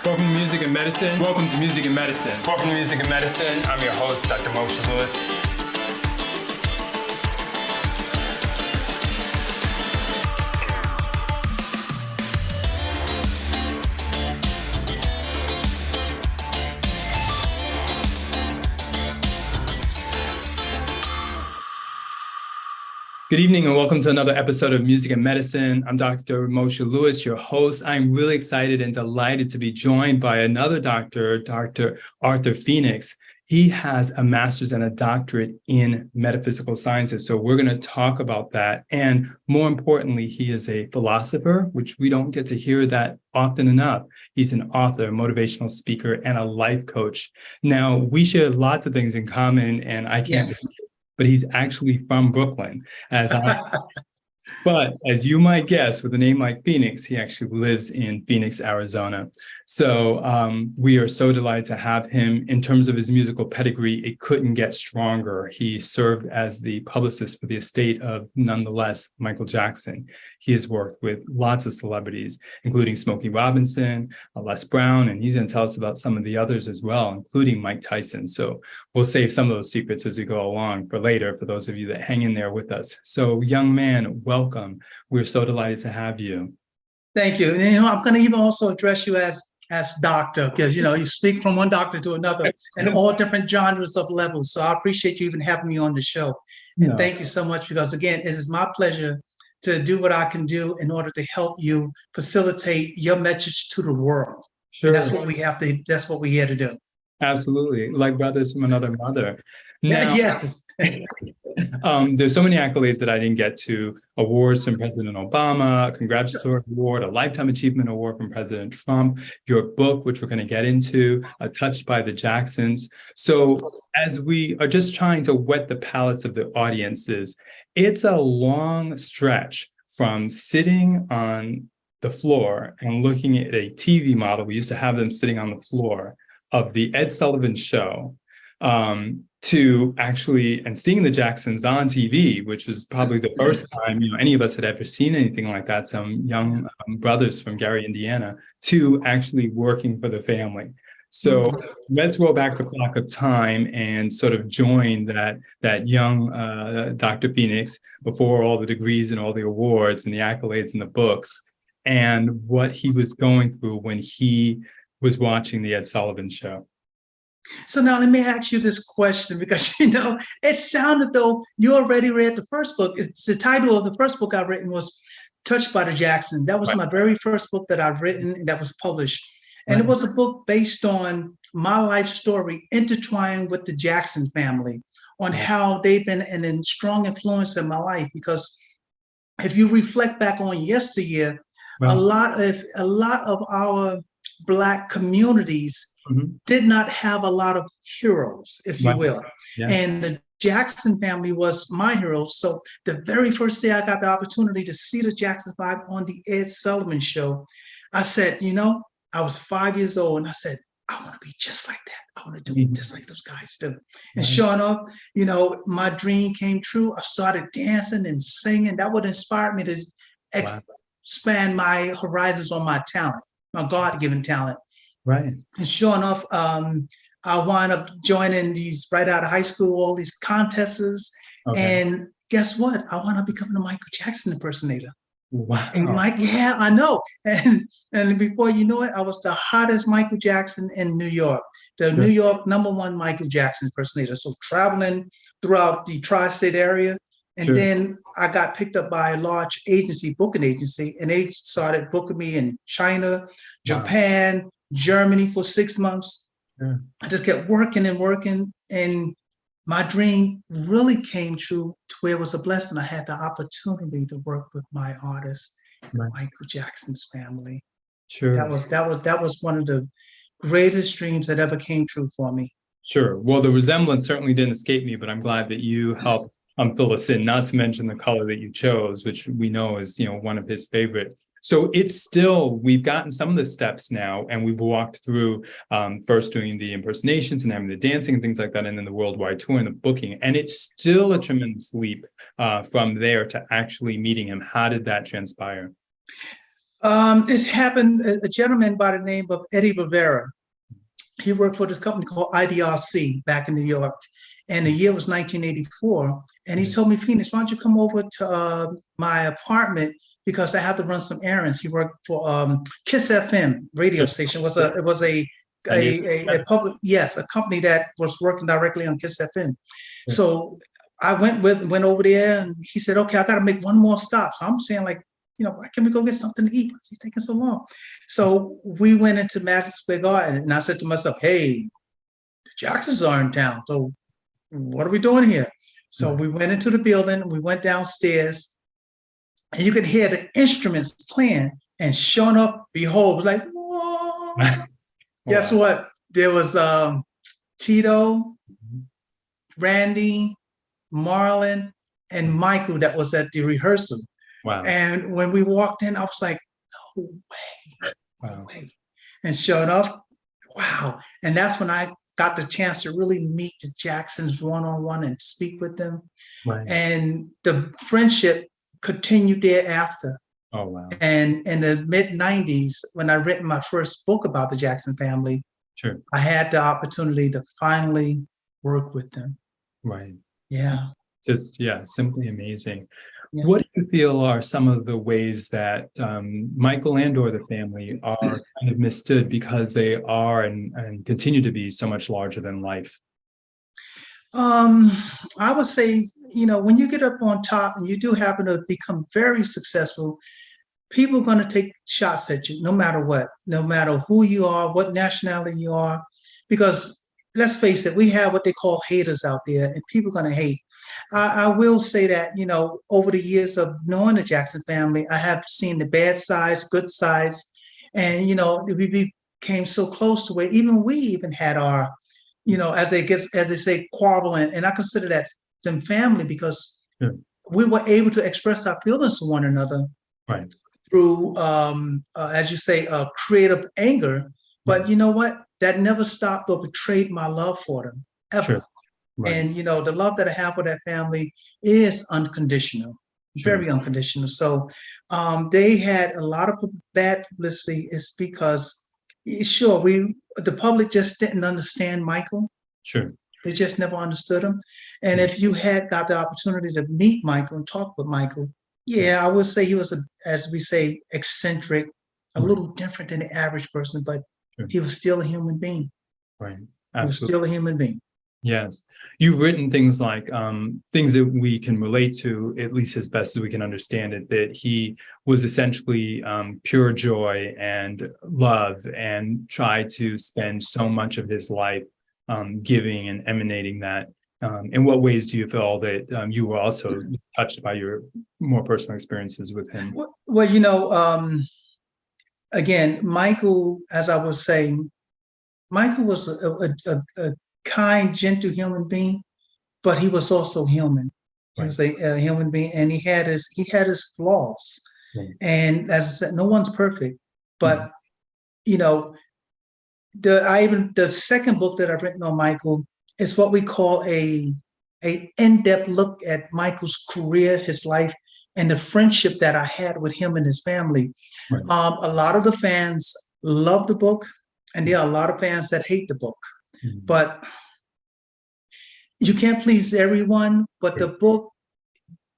Welcome to Music and Medicine. Welcome to Music and Medicine. Welcome to Music and Medicine. I'm your host, Dr. Moshe Lewis. Good evening and welcome to another episode of Music and Medicine. I'm Dr. Moshe Lewis, your host. I'm really excited and delighted to be joined by another doctor, Dr. Arthur Phoenix. He has a master's and a doctorate in metaphysical sciences. So we're going to talk about that. And more importantly, he is a philosopher, which we don't get to hear that often enough. He's an author, motivational speaker, and a life coach. Now, we share lots of things in common, and I can't... Yes. But he's actually from Brooklyn, but as you might guess, with a name like Phoenix, he actually lives in Phoenix, Arizona. So we are so delighted to have him. In terms of his musical pedigree, it couldn't get stronger. He served as the publicist for the estate of, nonetheless, Michael Jackson. He has worked with lots of celebrities, including Smokey Robinson, Les Brown, and he's going to tell us about some of the others as well, including Mike Tyson. So we'll save some of those secrets as we go along for later, for those of you that hang in there with us. So, young man, welcome. We're so delighted to have you. Thank you. And I'm going to even also address you as doctor, because you speak from one doctor to another and all different genres of levels. So I appreciate you even having me on the show. And thank you so much, because again, it is my pleasure to do what I can do in order to help you facilitate your message to the world. Sure. And that's what we have to, that's what we're here to do. Absolutely. Like brothers from another mother. Now, yes. There's so many accolades that I didn't get to. Awards from President Obama, a congratulatory award, a Lifetime Achievement Award from President Trump, your book, which we're going to get into, Touched by the Jacksons. So as we are just trying to whet the palates of the audiences, it's a long stretch from sitting on the floor and looking at a TV model. We used to have them sitting on the floor of the Ed Sullivan Show, to actually, and seeing the Jacksons on TV, which was probably the first time, any of us had ever seen anything like that, some young brothers from Gary, Indiana, to actually working for the family. So let's roll back the clock of time and sort of join that young Dr. Phoenix before all the degrees and all the awards and the accolades and the books, and what he was going through when he was watching the Ed Sullivan Show. So now let me ask you this question, because, it sounded though you already read the first book. It's the title of the first book I've written was Touched by the Jacksons. That was my very first book that I've written and that was published. And it was a book based on my life story intertwined with the Jackson family, on how they've been a strong influence in my life. Because if you reflect back on yesteryear, a lot of our Black communities did not have a lot of heroes, if you will. Yeah. And the Jackson family was my hero. So the very first day I got the opportunity to see the Jackson 5 on the Ed Sullivan Show, I said, I was 5 years old, and I said, I want to be just like that. I want to do just like those guys do. And sure enough, my dream came true. I started dancing and singing. That would inspire me to expand my horizons on my talent, my God-given talent. Right. And sure enough, I wound up joining these right out of high school, all these contests. Okay. And guess what? I wound up becoming a Michael Jackson impersonator. Wow. And yeah, I know. And before you know it, I was the hottest Michael Jackson in New York, the New York #1 Michael Jackson impersonator. So traveling throughout the tri-state area. And then I got picked up by a large booking agency, and they started booking me in China, Japan, Germany for 6 months. I just kept working and working, and my dream really came true to where it was a blessing. I had the opportunity to work with my artist, Michael Jackson's family. That was one of the greatest dreams that ever came true for me. Sure. Well, the resemblance certainly didn't escape me, but I'm glad that you helped fill us in, not to mention the color that you chose, which we know is, one of his favorite. So it's still, we've gotten some of the steps now, and we've walked through first doing the impersonations and having the dancing and things like that, and then the worldwide tour and the booking. And it's still a tremendous leap from there to actually meeting him. How did that transpire? It happened, a gentleman by the name of Eddie Rivera. He worked for this company called IDRC back in New York. And the year was 1984. And he told me, Phoenix, why don't you come over to my apartment because I have to run some errands. He worked for KISS FM radio station. It was a public, yes, a company that was working directly on KISS FM. So I went over there and he said, okay, I got to make one more stop. So I'm saying like, why can't we go get something to eat? He's taking so long. So we went into Madison Square Garden and I said to myself, hey, the Jacksons are in town. So what are we doing here? So we went into the building, we went downstairs and you could hear the instruments playing and sure enough, behold, it was like, whoa. Wow. Guess what? There was Tito, Randy, Marlon, and Michael that was at the rehearsal. Wow. And when we walked in, I was like, no way, no way. And sure enough, wow. And that's when I got the chance to really meet the Jacksons one-on-one and speak with them. Right. And the friendship continued thereafter. Oh, wow. And in the mid-90s, when I written my first book about the Jackson family, sure, I had the opportunity to finally work with them. Right. Yeah. Just, simply amazing. Yeah. What do you feel are some of the ways that Michael and or the family are kind of misstood because they are and continue to be so much larger than life? I would say, when you get up on top and you do happen to become very successful, people are going to take shots at you no matter what, no matter who you are, what nationality you are, because let's face it, we have what they call haters out there and people are going to hate. I will say that, over the years of knowing the Jackson family, I have seen the bad sides, good sides, and, we became so close to where we even had our, as they say, quarreling. And I consider that them family because we were able to express our feelings to one another through, as you say, creative anger. But you know what? That never stopped or betrayed my love for them, ever. Sure. Right. And, the love that I have for that family is unconditional, very unconditional. So they had a lot of bad publicity. It's because, the public just didn't understand Michael. Sure. They just never understood him. And if you had got the opportunity to meet Michael and talk with Michael, I would say he was, as we say, eccentric, a little different than the average person, but he was still a human being. Right. Absolutely. He was still a human being. Yes. You've written things like things that we can relate to, at least as best as we can understand it, that he was essentially pure joy and love and tried to spend so much of his life giving and emanating that. In what ways do you feel that you were also touched by your more personal experiences with him? Well, again, Michael, as I was saying, Michael was a kind, gentle human being, but he was also human. He was a human being, and he had his flaws. And as I said, no one's perfect. But the second book that I've written on Michael is what we call a in-depth look at Michael's career, his life, and the friendship that I had with him and his family. A lot of the fans love the book, and there are a lot of fans that hate the book. But you can't please everyone, but the book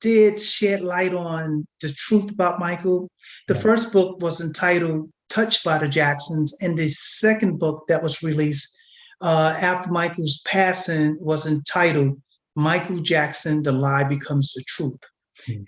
did shed light on the truth about Michael. The first book was entitled Touched by the Jacksons, and the second book that was released after Michael's passing was entitled Michael Jackson, The Lie Becomes the Truth.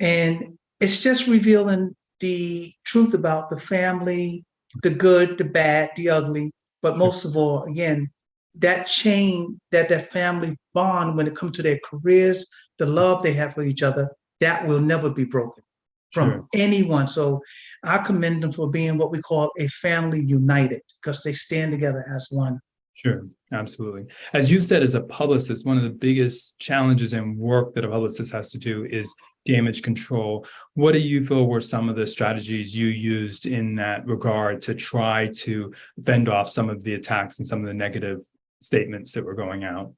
And it's just revealing the truth about the family, the good, the bad, the ugly, but most of all, again, that chain, that family bond when it comes to their careers, the love they have for each other, that will never be broken from anyone. So I commend them for being what we call a family united, because they stand together as one. Sure, absolutely. As you've said, as a publicist, one of the biggest challenges and work that a publicist has to do is damage control. What do you feel were some of the strategies you used in that regard to try to fend off some of the attacks and some of the negative statements that were going out?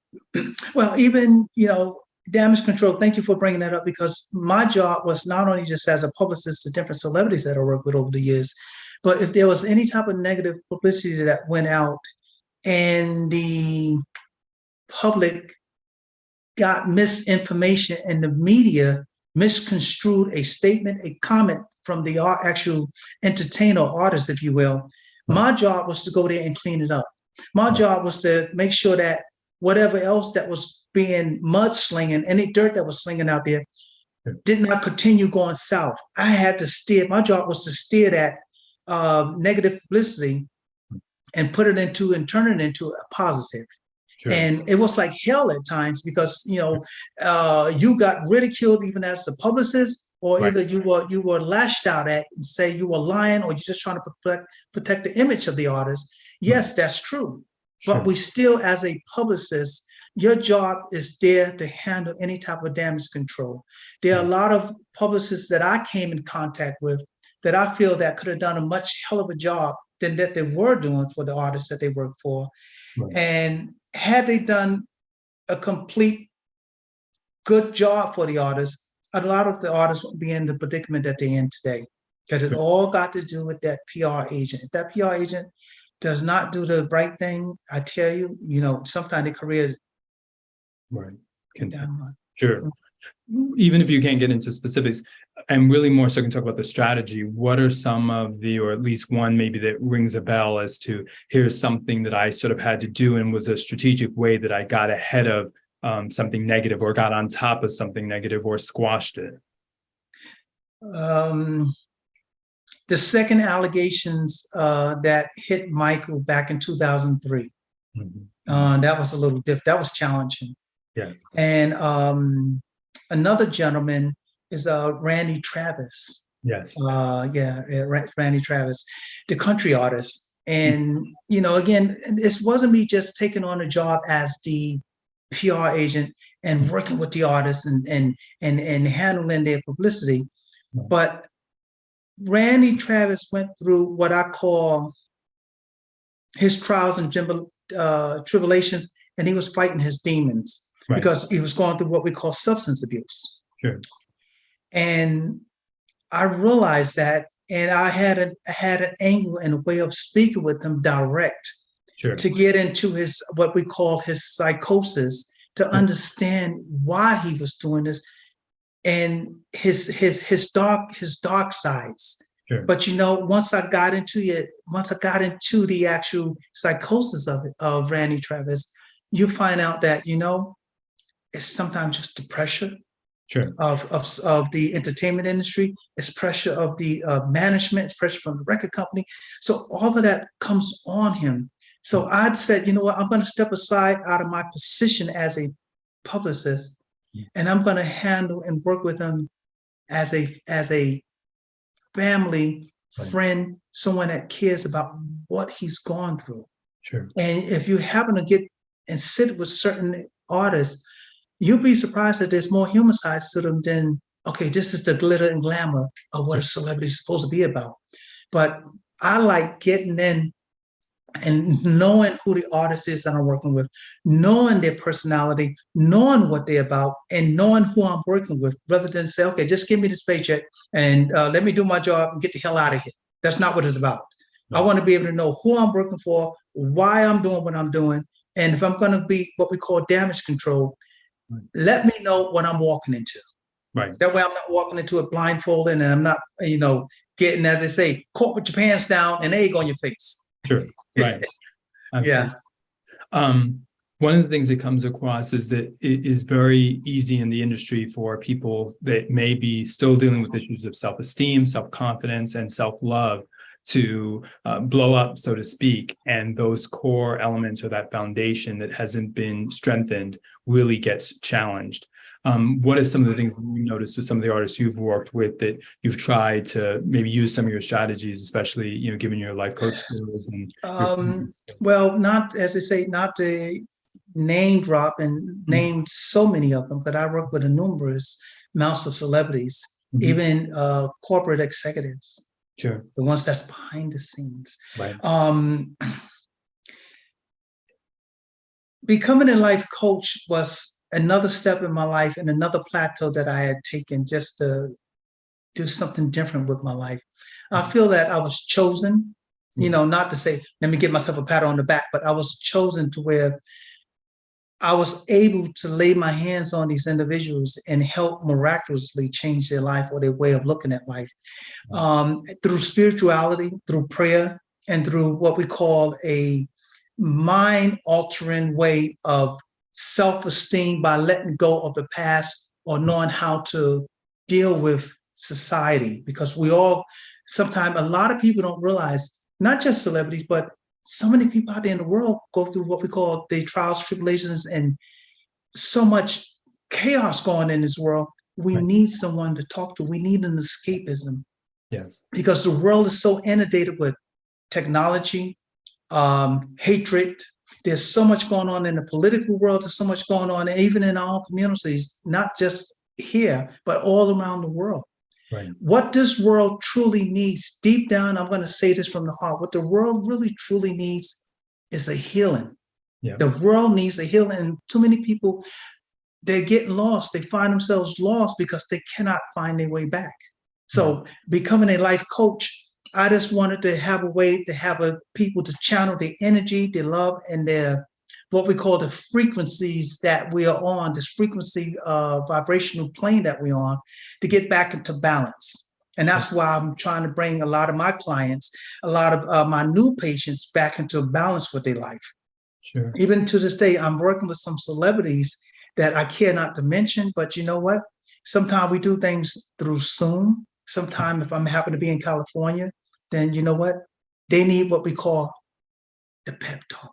Well, even, damage control, thank you for bringing that up, because my job was not only just as a publicist to different celebrities that I worked with over the years, but if there was any type of negative publicity that went out and the public got misinformation and the media misconstrued a statement, a comment from the actual entertainer or artist, if you will, my job was to go there and clean it up. My job was to make sure that whatever else that was being mudslinging, any dirt that was slinging out there, did not continue going south. I had to steer, my job was to steer that negative publicity and put it into and turn it into a positive. Sure. And it was like hell at times because, you know, you got ridiculed even as a publicist, or either you were lashed out at and say you were lying, or you're just trying to protect the image of the artist. Yes, that's true. Sure. But we still, as a publicist, your job is there to handle any type of damage control. There are a lot of publicists that I came in contact with that I feel that could have done a much hell of a job than that they were doing for the artists that they work for. Right. And had they done a complete good job for the artists, a lot of the artists would be in the predicament that they're in today, because it all got to do with that PR agent. If that PR agent does not do the right thing, I tell you, you know, sometimes their career. Right. Sure. Even if you can't get into specifics, and really more so can talk about the strategy, what are some of the, or at least one maybe that rings a bell as to, here's something that I sort of had to do and was a strategic way that I got ahead of something negative, or got on top of something negative, or squashed it? The second allegations that hit Michael back in 2003, that was a little different. That was challenging. Yeah. And another gentleman is Randy Travis. Yes. Randy Travis, the country artist. And, you know, again, this wasn't me just taking on a job as the PR agent and working with the artists and handling their publicity. But Randy Travis went through what I call his trials and tribulations, and he was fighting his demons. Right. Because he was going through what we call substance abuse. Sure. And I realized that, and I had an angle and a way of speaking with him direct. Sure. To get into his, what we call his psychosis, to understand why he was doing this, and his dark sides. Sure. But you know, once I got into the actual psychosis of Randy Travis, you find out that, you know, it's sometimes just the pressure of the entertainment industry. It's pressure of the management. It's pressure from the record company. So all of that comes on him. So I'd said, you know what, I'm going to step aside out of my position as a publicist, and I'm going to handle and work with him as a family friend, someone that cares about what he's gone through. Sure. And if you happen to get and sit with certain artists, you'll be surprised that there's more human sides to them than, okay, this is the glitter and glamour of what a celebrity is supposed to be about. But I like getting in and knowing who the artist is that I'm working with, knowing their personality, knowing what they're about, and knowing who I'm working with, rather than say, okay, just give me this paycheck and let me do my job and get the hell out of here. That's not what it's about. Right. I want to be able to know who I'm working for, why I'm doing what I'm doing, and if I'm going to be what we call damage control, let me know what I'm walking into. Right. That way I'm not walking into it blindfolded, and I'm not, you know, getting, as they say, caught with your pants down and egg on your face. Sure. Right. Yeah. One of the things that comes across is that it is very easy in the industry for people that may be still dealing with issues of self-esteem, self-confidence, and self-love to blow up, so to speak, and those core elements or that foundation that hasn't been strengthened really gets challenged. What are some of the things that you noticed with some of the artists you've worked with that you've tried to maybe use some of your strategies, especially, you know, given your life coach skills? And well, not, as they say, not to name drop and name so many of them, but I work with a numerous amounts of celebrities, even corporate executives. Sure. The ones that's behind the scenes. Right. Becoming a life coach was another step in my life and another plateau that I had taken just to do something different with my life. I feel that I was chosen, not to say, let me give myself a pat on the back, but I was chosen to where I was able to lay my hands on these individuals and help miraculously change their life or their way of looking at life. Through spirituality, through prayer, and through what we call a mind-altering way of self-esteem by letting go of the past or knowing how to deal with society. Because sometimes a lot of people don't realize, not just celebrities, but so many people out there in the world go through what we call the trials, tribulations, and so much chaos going in this world. We need someone to talk to. We need an escapism. Yes. Because the world is so inundated with technology, hatred. There's so much going on in the political world. There's so much going on even in our own communities, not just here, but all around the world. Right. What this world truly needs, deep down, I'm going to say this from the heart, what the world really truly needs is a healing. Yeah. The world needs a healing. And too many people, they're getting lost. They find themselves lost because they cannot find their way back. So becoming a life coach, I just wanted to have a way to have people to channel their energy, their love, and their what we call the frequencies that we are on, this frequency vibrational plane that we're on, to get back into balance. And that's why I'm trying to bring a lot of my clients, a lot of my new patients back into balance with their life. Sure. Even to this day, I'm working with some celebrities that I care not to mention, but you know what? Sometimes we do things through Zoom. Sometimes if I'm happen to be in California, then you know what? They need what we call the pep talk.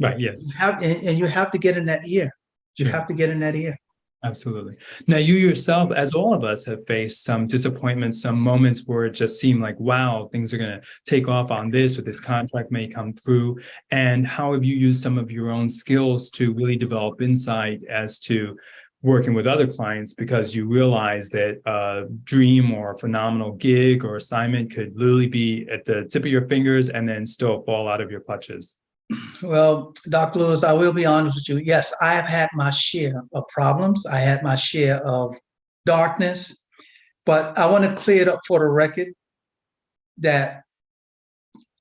Right, yes. And you have to get in that ear. You Sure. have to get in that ear. Absolutely. Now, you yourself, as all of us, have faced some disappointments, some moments where it just seemed like, wow, things are going to take off on this, or this contract may come through. And how have you used some of your own skills to really develop insight as to working with other clients, because you realize that a dream or a phenomenal gig or assignment could literally be at the tip of your fingers and then still fall out of your clutches? Well, Dr. Lewis, I will be honest with you. Yes, I have had my share of problems. I had my share of darkness, but I want to clear it up for the record that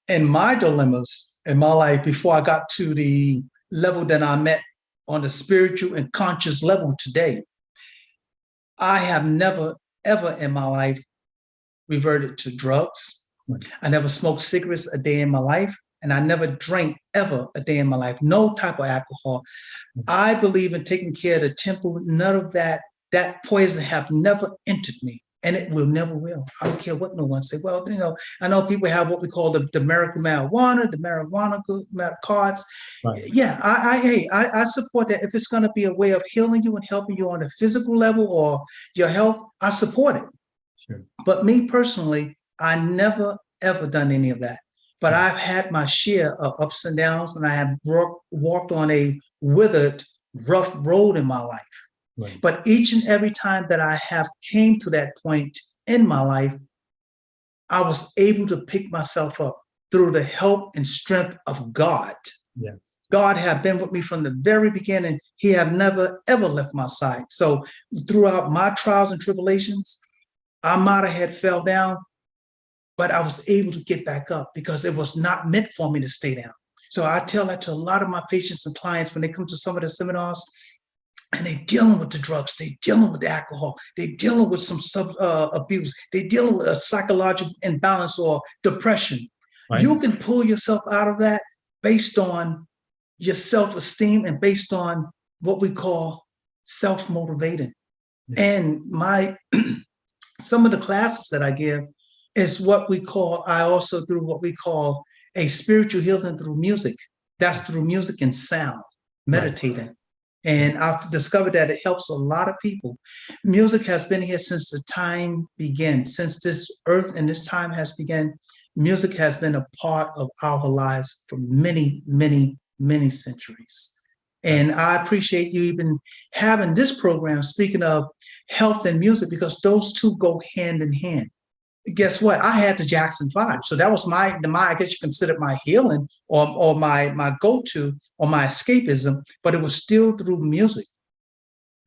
in my dilemmas in my life, before I got to the level that I'm at on the spiritual and conscious level today, I have never, ever in my life reverted to drugs. I never smoked cigarettes a day in my life. And I never drank ever a day in my life, no type of alcohol. I believe in taking care of the temple. None of that poison have never entered me, and it will never will. I don't care what no one say. Well, I know people have what we call the medical marijuana, the marijuana cards. Right. Yeah, I support that. If it's going to be a way of healing you and helping you on a physical level or your health, I support it. Sure. But me personally, I never, ever done any of that. But I've had my share of ups and downs, and I have walked on a withered, rough road in my life. Right. But each and every time that I have came to that point in my life, I was able to pick myself up through the help and strength of God. Yes. God have been with me from the very beginning. He have never, ever left my side. So throughout my trials and tribulations, I might have had fell down, but I was able to get back up because it was not meant for me to stay down. So I tell that to a lot of my patients and clients when they come to some of the seminars, and they're dealing with the drugs, they're dealing with the alcohol, they're dealing with some abuse, they're dealing with a psychological imbalance or depression. Right. You can pull yourself out of that based on your self-esteem and based on what we call self-motivating. Yeah. And some of the classes that I give is what we call, I also do what we call a spiritual healing through music. That's through music and sound, meditating. Right. And I've discovered that it helps a lot of people. Music has been here since the time began, since this earth and this time has begun. Music has been a part of our lives for many, many, many centuries. And I appreciate you even having this program, speaking of health and music, because those two go hand in hand. Guess what? I had the Jackson 5. So that was my I guess you consider it my healing or my go-to or my escapism, but it was still through music.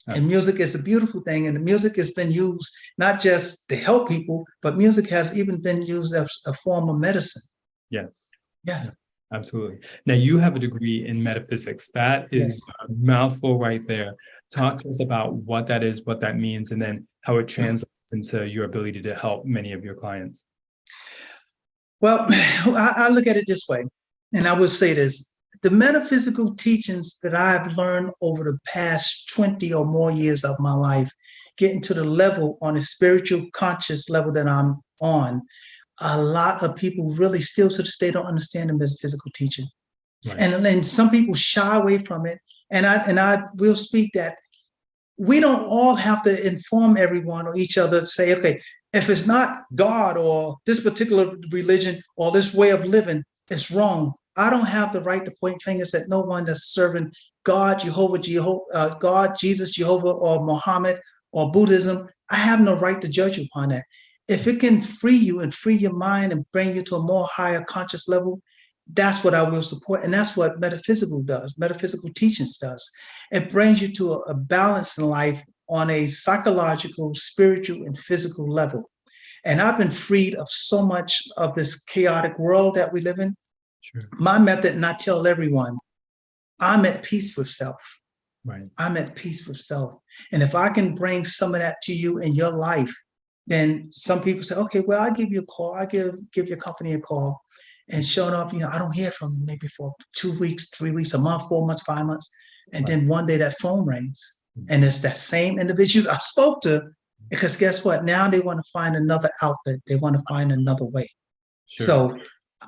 And music is a beautiful thing. And the music has been used not just to help people, but music has even been used as a form of medicine. Yes. Yeah. Absolutely. Now, you have a degree in metaphysics. That is a mouthful right there. Talk to us about what that is, what that means, and then how it translates into your ability to help many of your clients. Well, I look at it this way, and I will say this. The metaphysical teachings that I've learned over the past 20 or more years of my life, getting to the level on a spiritual conscious level that I'm on, a lot of people really still to this day don't understand the metaphysical teaching. Right. And then some people shy away from it. And I will speak that we don't all have to inform everyone or each other to say, okay, if it's not God or this particular religion or this way of living, it's wrong. I don't have the right to point fingers at no one that's serving God, God, Jesus, Jehovah, or Muhammad or Buddhism. I have no right to judge you upon that. If it can free you and free your mind and bring you to a more higher conscious level, that's what I will support. And that's what metaphysical does. Metaphysical teachings does. It brings you to a balance in life on a psychological, spiritual, and physical level. And I've been freed of so much of this chaotic world that we live in. Sure. My method, and I tell everyone, I'm at peace with self. Right. I'm at peace with self. And if I can bring some of that to you in your life, then some people say, okay, well, I'll give you a call. I give your company a call. And sure enough, I don't hear from them maybe for 2 weeks, 3 weeks, a month, 4 months, 5 months. And then one day that phone rings. And it's that same individual I spoke to, because guess what? Now they want to find another outlet. They want to find another way. Sure. So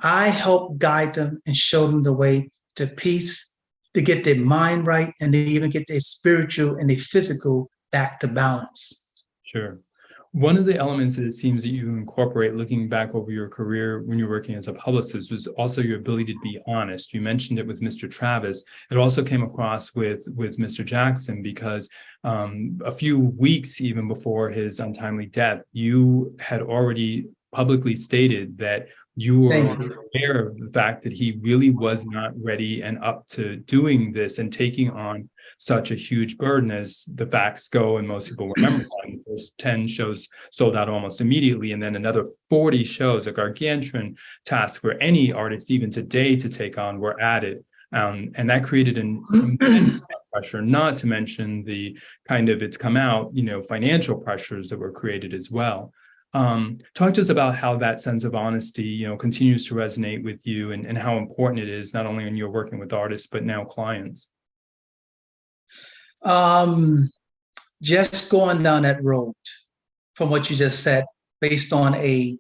I help guide them and show them the way to peace, to get their mind right, and to even get their spiritual and their physical back to balance. Sure. One of the elements that it seems that you incorporate looking back over your career when you're working as a publicist was also your ability to be honest. You mentioned it with Mr. Travis. It also came across with Mr. Jackson because a few weeks even before his untimely death, you had already publicly stated that you were aware of the fact that he really was not ready and up to doing this and taking on such a huge burden, as the facts go, and most people remember that. Those 10 shows sold out almost immediately, and then another 40 shows, a gargantuan task for any artist even today to take on, were added. And that created an immense pressure, not to mention the kind of, it's come out, financial pressures that were created as well. Talk to us about how that sense of honesty, continues to resonate with you, and how important it is, not only when you're working with artists, but now clients. Just going down that road from what you just said, based on a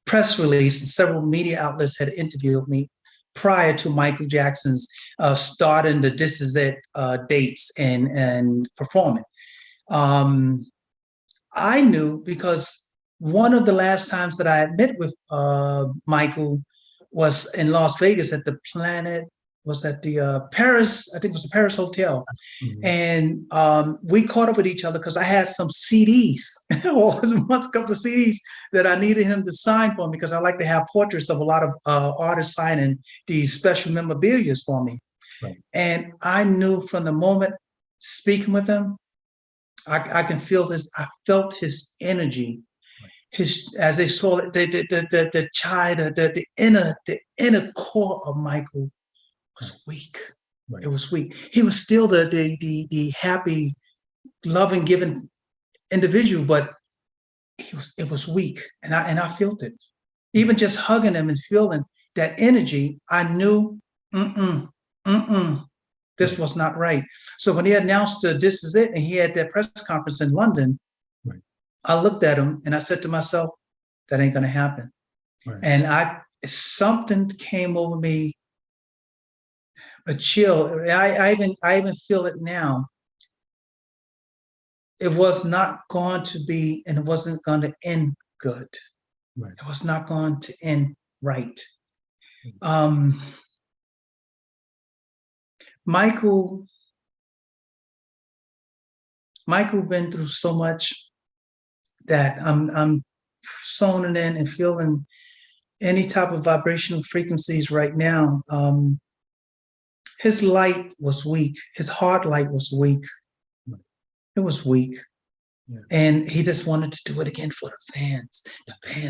press release, and several media outlets had interviewed me prior to Michael Jackson's starting the This Is It dates and performing. I knew, because one of the last times that I had met with Michael was in Las Vegas at the Planet, was at the Paris, I think it was the Paris Hotel. Mm-hmm. And we caught up with each other because I had some CDs, or a couple of CDs that I needed him to sign for me, because I like to have portraits of a lot of artists signing these special memorabilia for me. Right. And I knew from the moment speaking with him, I can feel this. I felt his energy, as they saw it, the inner core of Michael was weak. Right. It was weak. He was still the happy, loving, giving individual, but it was weak, and I felt it. Even just hugging him and feeling that energy, I knew, this was not right. So when he announced This Is It, and he had that press conference in London, right, I looked at him and I said to myself, that ain't gonna happen. Right. And something came over me, a chill. I even feel it now. It was not going to be, and it wasn't going to end good. Right. It was not going to end right. Michael been through so much that I'm zoning in and feeling any type of vibrational frequencies right now. his light was weak. His heart light was weak. It was weak. Yeah. And he just wanted to do it again for the fans,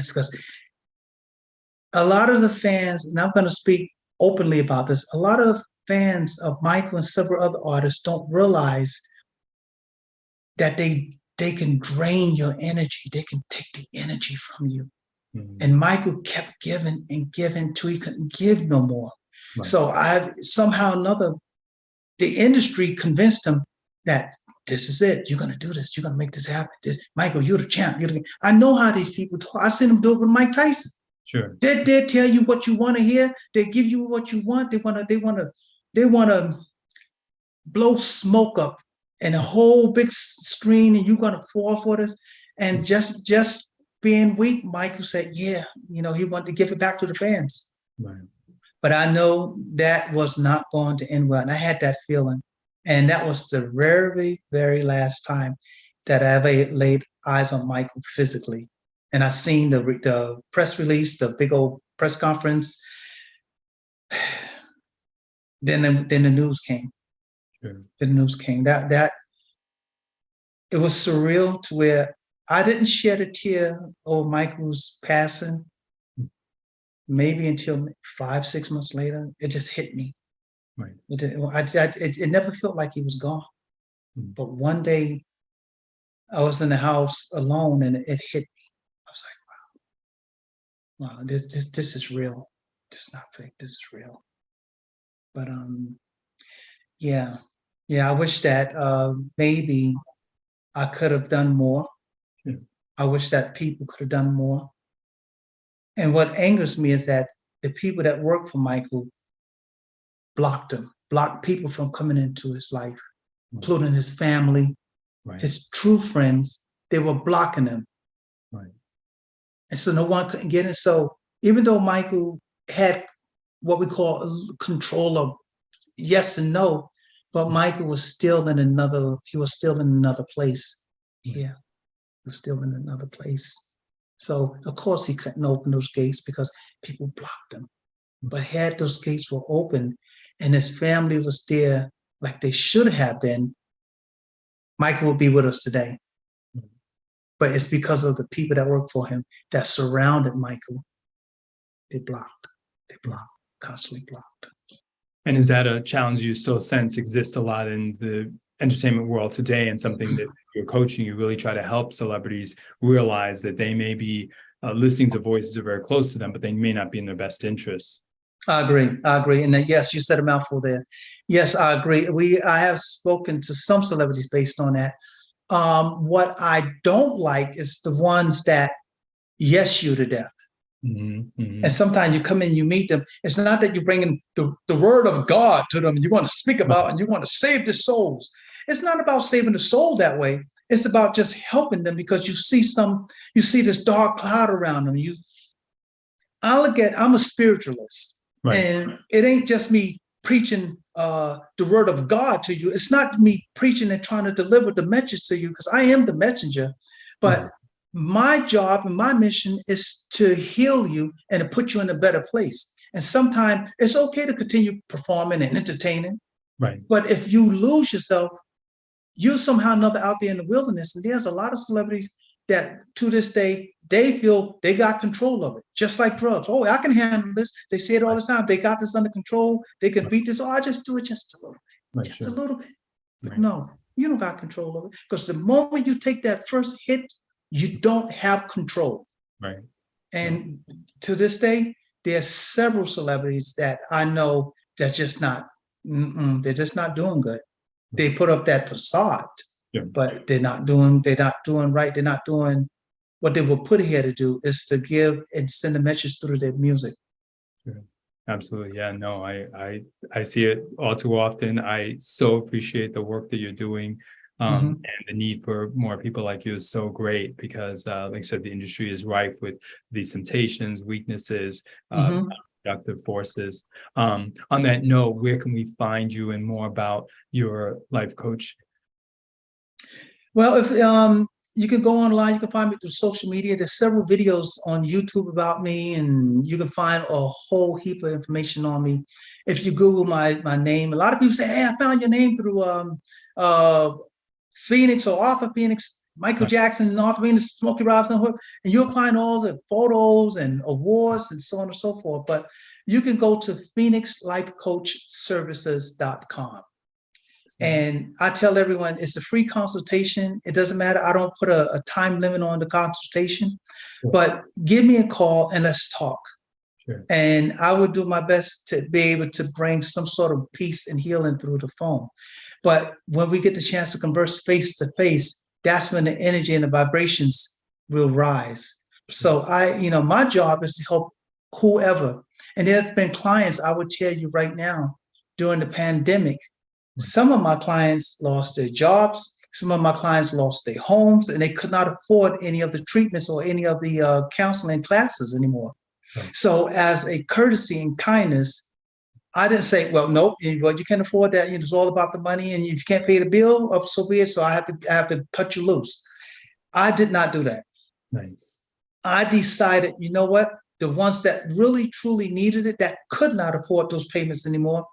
because a lot of the fans, and I'm going to speak openly about this, a lot of fans of Michael and several other artists don't realize that they can drain your energy. They can take the energy from you. Mm-hmm. And Michael kept giving and giving till he couldn't give no more. Right. So somehow or another, the industry convinced him that this is it. You're going to do this. You're going to make this happen. Michael, you're the champ. I know how these people talk. I seen them do it with Mike Tyson. Sure. They tell you what you want to hear. They give you what you want. They want to blow smoke up in a whole big screen, and you're going to fall for this. And just being weak, Michael said, yeah, he wanted to give it back to the fans. Right. But I know that was not going to end well. And I had that feeling. And that was the very, very last time that I ever laid eyes on Michael physically. And I seen the press release, the big old press conference. Then the news came. Sure. The news came. That it was surreal to where I didn't shed a tear over Michael's passing. Maybe until 5-6 months later, it just hit me. Right. It never felt like he was gone. Mm-hmm. But one day, I was in the house alone, and it hit me. I was like, wow, this is real. This is not fake. This is real. But yeah. I wish that maybe I could have done more. Yeah. I wish that people could have done more. And what angers me is that the people that work for Michael blocked people from coming into his life, including his family, right. His true friends. They were blocking him. Right. And so no one couldn't get in. So even though Michael had what we call control of yes and no, but Michael was still in another place. Yeah, he was still in another place. So of course he couldn't open those gates because people blocked him. But had those gates were open and his family was there like they should have been, Michael would be with us today. But it's because of the people that work for him that surrounded Michael. They blocked, constantly blocked. And is that a challenge you still sense exists a lot in the entertainment world today, and something that you're coaching, you really try to help celebrities realize that they may be listening to voices that are very close to them, but they may not be in their best interests? I agree. And yes, you said a mouthful there. Yes, I agree. I have spoken to some celebrities based on that. What I don't like is the ones that yes you to death. Mm-hmm, mm-hmm. And sometimes you come in, you meet them. It's not that you're bringing the word of God to them. You want to speak about and you want to save the souls. It's not about saving the soul that way. It's about just helping them because you see this dark cloud around them. I'm a spiritualist, right. And it ain't just me preaching the word of God to you. It's not me preaching and trying to deliver the message to you because I am the messenger, but my job and my mission is to heal you and to put you in a better place. And sometimes it's okay to continue performing and entertaining. Right. But if you lose yourself, you're somehow or another out there in the wilderness. And there's a lot of celebrities that to this day, they feel they got control of it, just like drugs. Oh, I can handle this. They say it all the time. They got this under control. They can beat this. Oh, I just do it just a little bit, just a little bit. But no, you don't got control of it. Because the moment you take that first hit, you don't have control. Right. And to this day, there are several celebrities that I know that just not, they're just not doing good. They put up that facade, but they're not doing right. They're not doing what they were put here to do, is to give and send a message through their music. Sure. Absolutely. Yeah, no, I see it all too often. I so appreciate the work that you're doing. And the need for more people like you is so great because, like I said, the industry is rife with these temptations, weaknesses, productive forces. On that note, where can we find you and more about your life coach? Well, if you can go online, you can find me through social media. There's several videos on YouTube about me, and you can find a whole heap of information on me. If you Google my name, a lot of people say, hey, I found your name through Phoenix or Arthur Phoenix, Michael Jackson, and Arthur Phoenix, Smokey Robinson, and you'll find all the photos and awards and so on and so forth. But you can go to phoenixlifecoachservices.com. And I tell everyone it's a free consultation. It doesn't matter. I don't put a time limit on the consultation, but give me a call and let's talk. Sure. And I would do my best to be able to bring some sort of peace and healing through the phone. But when we get the chance to converse face to face, that's when the energy and the vibrations will rise. So my job is to help whoever. And there's been clients, I would tell you right now, during the pandemic, some of my clients lost their jobs. Some of my clients lost their homes, and they could not afford any of the treatments or any of the counseling classes anymore. Right. So as a courtesy and kindness, I didn't say, well, nope, you can't afford that. It's all about the money, and if you can't pay the bill, so be it. So I have to cut you loose. I did not do that. Nice. I decided, you know what? The ones that really, truly needed it, that could not afford those payments anymore,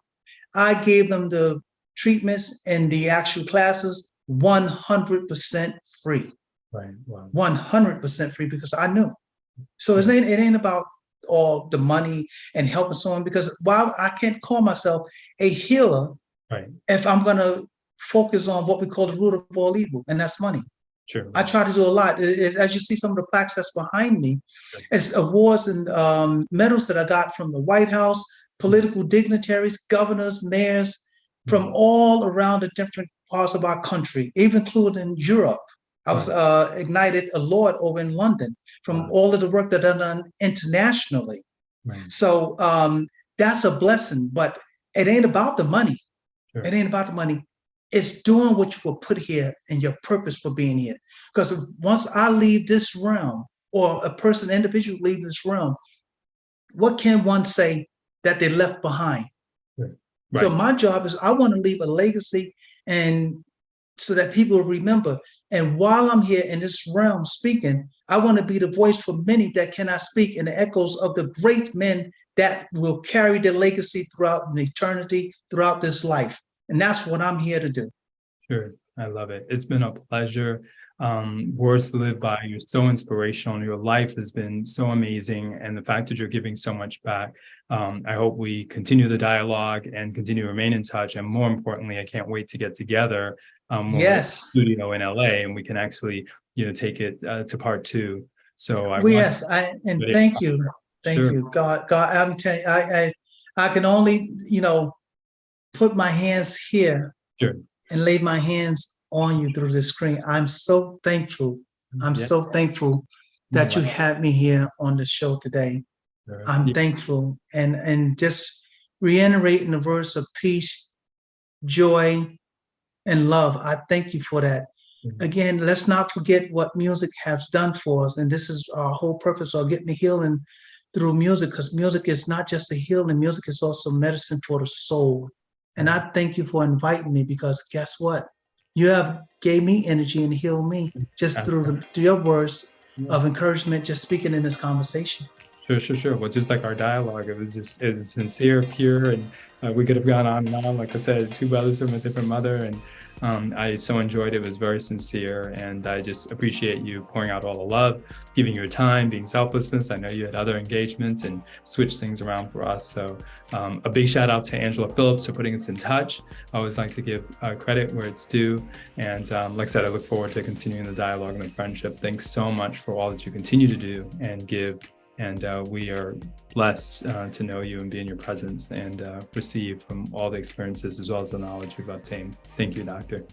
I gave them the treatments and the actual classes 100% free. Right. Wow. 100% free, because I knew. So it ain't about all the money and helping someone, because while I can't call myself a healer, right, if I'm going to focus on what we call the root of all evil, and that's money. Sure. I try to do a lot. As you see some of the plaques that's behind me, it's awards and medals that I got from the White House, political dignitaries, governors, mayors, from all around the different parts of our country, even including Europe. I was ignited a Lord over in London from all of the work that I've done internationally. Right. So that's a blessing, but it ain't about the money. Sure. It ain't about the money. It's doing what you were put here and your purpose for being here. Because once I leave this realm, or a person, individual leave this realm, what can one say that they left behind? Right. So my job is I want to leave a legacy, and so that people will remember. And while I'm here in this realm speaking, I want to be the voice for many that cannot speak, in the echoes of the great men that will carry their legacy throughout an eternity, throughout this life. And that's what I'm here to do. Sure. I love it. It's been a pleasure. Words to live by. You're so inspirational. Your life has been so amazing. And the fact that you're giving so much back, I hope we continue the dialogue and continue to remain in touch. And more importantly, I can't wait to get together yes, studio in LA, and we can actually, take it to part 2. So thank you. Thank sure. you. God, I'm telling you, I can only, put my hands here sure. and lay my hands on you through the screen. I'm so thankful. I'm so thankful that you had me here on the show today. Sure. I'm thankful, and just reiterating the verse of peace, joy, and love. I thank you for that. Again, let's not forget what music has done for us. And this is our whole purpose of getting the healing through music, because music is not just a healing, music is also medicine for the soul. And I thank you for inviting me, because guess what? You have gave me energy and healed me just through your words of encouragement, just speaking in this conversation. Sure. Well, just like our dialogue, it was sincere, pure, and we could have gone on and on. Like I said, 2 brothers from a different mother, and I so enjoyed it. It was very sincere, and I just appreciate you pouring out all the love, giving your time, being selflessness. I know you had other engagements and switched things around for us. So a big shout out to Angela Phillips for putting us in touch. I always like to give credit where it's due. And like I said, I look forward to continuing the dialogue and the friendship. Thanks so much for all that you continue to do and give. And we are blessed to know you and be in your presence and receive from all the experiences as well as the knowledge you've obtained. Thank you, Doctor.